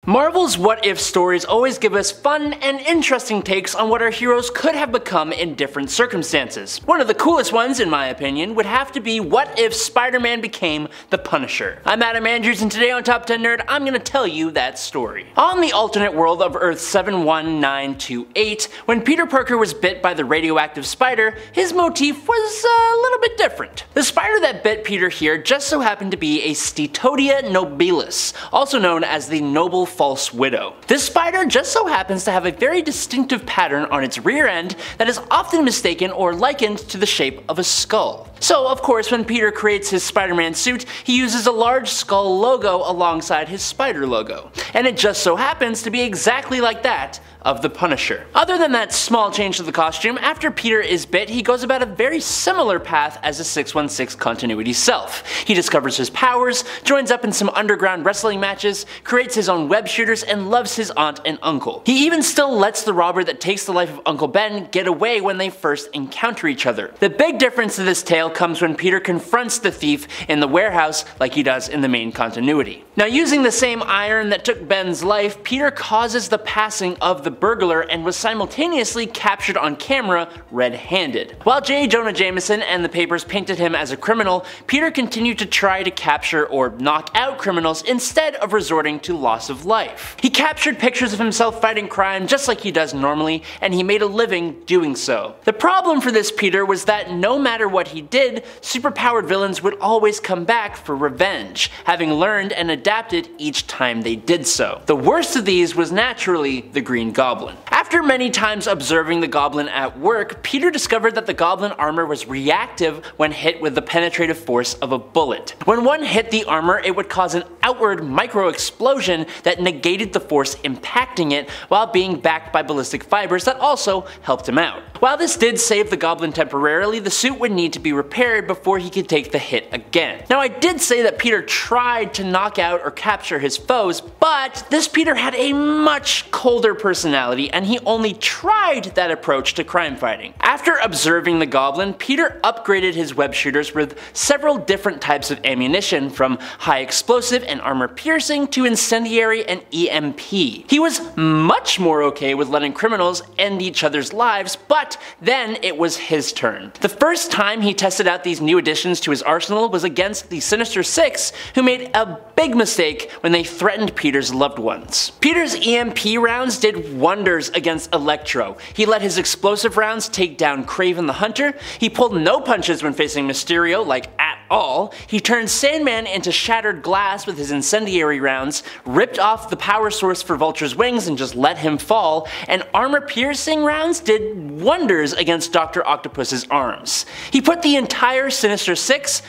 Marvel's what if stories always give us fun and interesting takes on what our heroes could have become in different circumstances. One of the coolest ones, in my opinion, would have to be what if Spider-Man became the Punisher. I'm Adam Andrews, and today on Top 10 Nerd, I'm gonna tell you that story. On the alternate world of Earth 71928, when Peter Parker was bit by the radioactive spider, his motif was a little bit different. The spider that bit Peter here just so happened to be a Steatodia nobilis, also known as the noble false widow. This spider just so happens to have a very distinctive pattern on its rear end that is often mistaken or likened to the shape of a skull. So of course, when Peter creates his Spider-Man suit, he uses a large skull logo alongside his spider logo, and it just so happens to be exactly like that of the Punisher. Other than that small change to the costume, after Peter is bit, he goes about a very similar path as a 616 continuity self. He discovers his powers, joins up in some underground wrestling matches, creates his own Webshooters, and loves his aunt and uncle. He even still lets the robber that takes the life of Uncle Ben get away when they first encounter each other. The big difference to this tale comes when Peter confronts the thief in the warehouse like he does in the main continuity. Now, using the same iron that took Ben's life, Peter causes the passing of the burglar and was simultaneously captured on camera red-handed. While J. Jonah Jameson and the papers painted him as a criminal, Peter continued to try to capture or knock out criminals instead of resorting to loss of life. He captured pictures of himself fighting crime just like he does normally, and he made a living doing so. The problem for this Peter was that no matter what he did, superpowered villains would always come back for revenge, having learned and adapted each time they did so. The worst of these was naturally the Green Goblin. After many times observing the Goblin at work, Peter discovered that the Goblin armor was reactive when hit with the penetrative force of a bullet. When one hit the armor, it would cause an outward micro-explosion that negated the force impacting it, while being backed by ballistic fibers that also helped him out. While this did save the Goblin temporarily, the suit would need to be repaired before he could take the hit again. Now, I did say that Peter tried to knock out or capture his foes, but this Peter had a much colder personality, and he only tried that approach to crime fighting. After observing the Goblin, Peter upgraded his Webshooters with several different types of ammunition, from high explosive and armor piercing to incendiary and EMP. He was much more okay with letting criminals end each other's lives, but then it was his turn. The first time he tested out these new additions to his arsenal was against the Sinister 6, who made a big mistake when they threatened Peter's loved ones. Peter's EMP rounds did wonders against Electro. He let his explosive rounds take down Kraven the Hunter. He pulled no punches when facing Mysterio, like at all. He turned Sandman into shattered glass with his incendiary rounds, ripped off the power source for Vulture's wings and just let him fall, and armor piercing rounds did wonders against Dr. Octopus's arms. He put the entire Sinister 6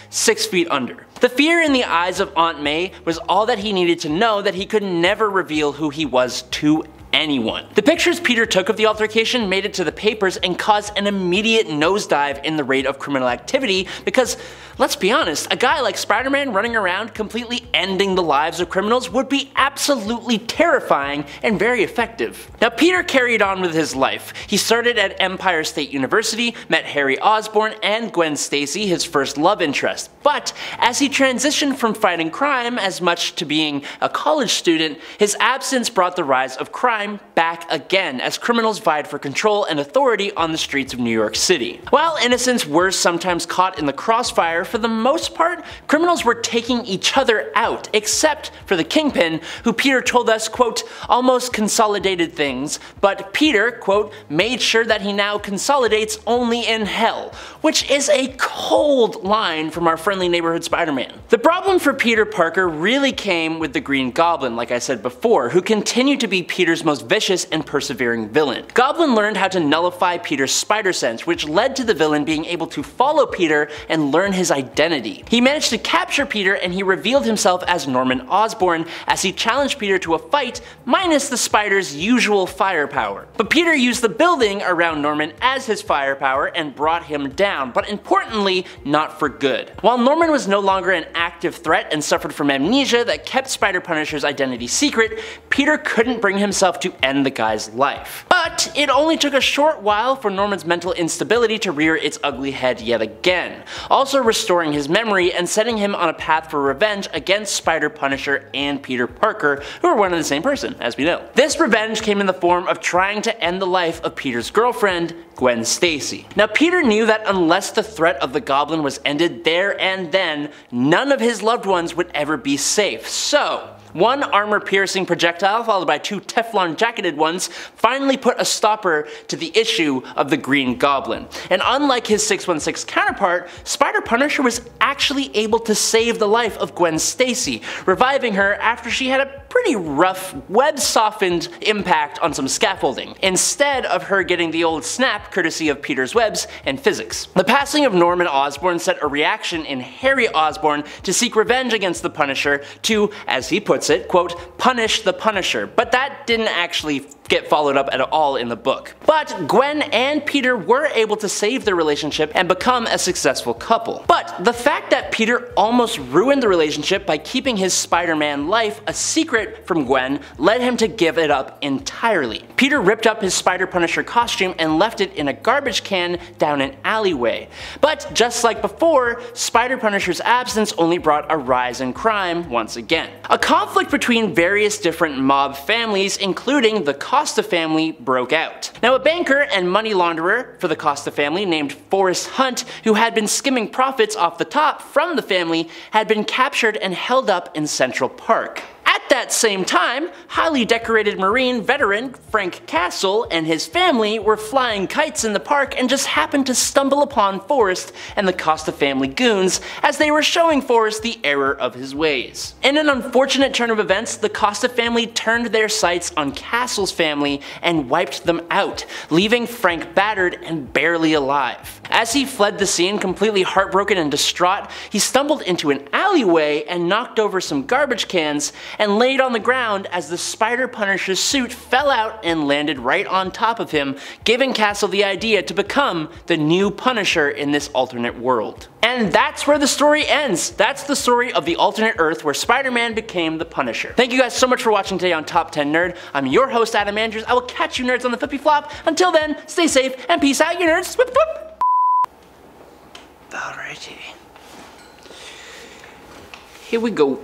feet under. The fear in the eyes of Aunt May was all that he needed to know that he could never reveal who he was to anyone. The pictures Peter took of the altercation made it to the papers and caused an immediate nosedive in the rate of criminal activity because, let's be honest, a guy like Spider-Man running around completely ending the lives of criminals would be absolutely terrifying and very effective. Now, Peter carried on with his life. He started at Empire State University, met Harry Osborn and Gwen Stacy, his first love interest. But as he transitioned from fighting crime as much to being a college student, his absence brought the rise of crime back again as criminals vied for control and authority on the streets of New York City. While innocents were sometimes caught in the crossfire, for the most part, criminals were taking each other out, except for the Kingpin, who Peter told us, quote, almost consolidated things, but Peter, quote, made sure that he now consolidates only in hell, which is a cold line from our friendly neighborhood Spider-Man. The problem for Peter Parker really came with the Green Goblin, like I said before, who continued to be Peter's most vicious and persevering villain. Goblin learned how to nullify Peter's spider sense, which led to the villain being able to follow Peter and learn his identity. He managed to capture Peter, and he revealed himself as Norman Osborn as he challenged Peter to a fight minus the spider's usual firepower. But Peter used the building around Norman as his firepower and brought him down, but importantly, not for good. While Norman was no longer an active threat and suffered from amnesia that kept Spider-Punisher's identity secret, Peter couldn't bring himself to end the guy's life. But it only took a short while for Norman's mental instability to rear its ugly head yet again, also restoring his memory and setting him on a path for revenge against Spider-Punisher and Peter Parker, who are one and the same person, as we know. This revenge came in the form of trying to end the life of Peter's girlfriend, Gwen Stacy. Now, Peter knew that unless the threat of the Goblin was ended there and then, none of his loved ones would ever be safe. So, one armor-piercing projectile followed by two Teflon-jacketed ones finally put a stopper to the issue of the Green Goblin. And unlike his 616 counterpart, Spider-Punisher was actually able to save the life of Gwen Stacy, reviving her after she had a pretty rough, web-softened impact on some scaffolding, instead of her getting the old snap courtesy of Peter's webs and physics. The passing of Norman Osborn set a reaction in Harry Osborn to seek revenge against the Punisher to, as he puts it, quote, punish the Punisher, but that didn't actually get followed up at all in the book. But Gwen and Peter were able to save their relationship and become a successful couple. But the fact that Peter almost ruined the relationship by keeping his Spider-Man life a secret from Gwen led him to give it up entirely. Peter ripped up his Spider-Punisher costume and left it in a garbage can down an alleyway. But just like before, Spider-Punisher's absence only brought a rise in crime once again. A conflict between various different mob families, including the Costa family, broke out. Now, a banker and money launderer for the Costa family named Forrest Hunt, who had been skimming profits off the top from the family, had been captured and held up in Central Park. At that same time, highly decorated Marine veteran Frank Castle and his family were flying kites in the park and just happened to stumble upon Forrest and the Costa family goons as they were showing Forrest the error of his ways. In an unfortunate turn of events, the Costa family turned their sights on Castle's family and wiped them out, leaving Frank battered and barely alive. As he fled the scene completely heartbroken and distraught, he stumbled into an alleyway and knocked over some garbage cans and laid on the ground as the Spider-Punisher's suit fell out and landed right on top of him, giving Castle the idea to become the new Punisher in this alternate world. And that's where the story ends. That's the story of the alternate Earth where Spider-Man became the Punisher. Thank you guys so much for watching today on Top 10 Nerd. I'm your host, Adam Andrews. I will catch you nerds on the flippy flop. Until then, stay safe and peace out, you nerds. Whip, whip. Alrighty. Here we go.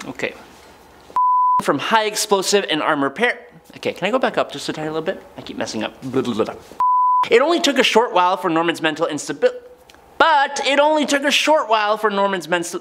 Okay. From high explosive and armor repair. Okay, can I go back up just a tiny little bit? I keep messing up. Blah, blah, blah. It only took a short while for Norman's mental instability. But it only took a short while for Norman's mental.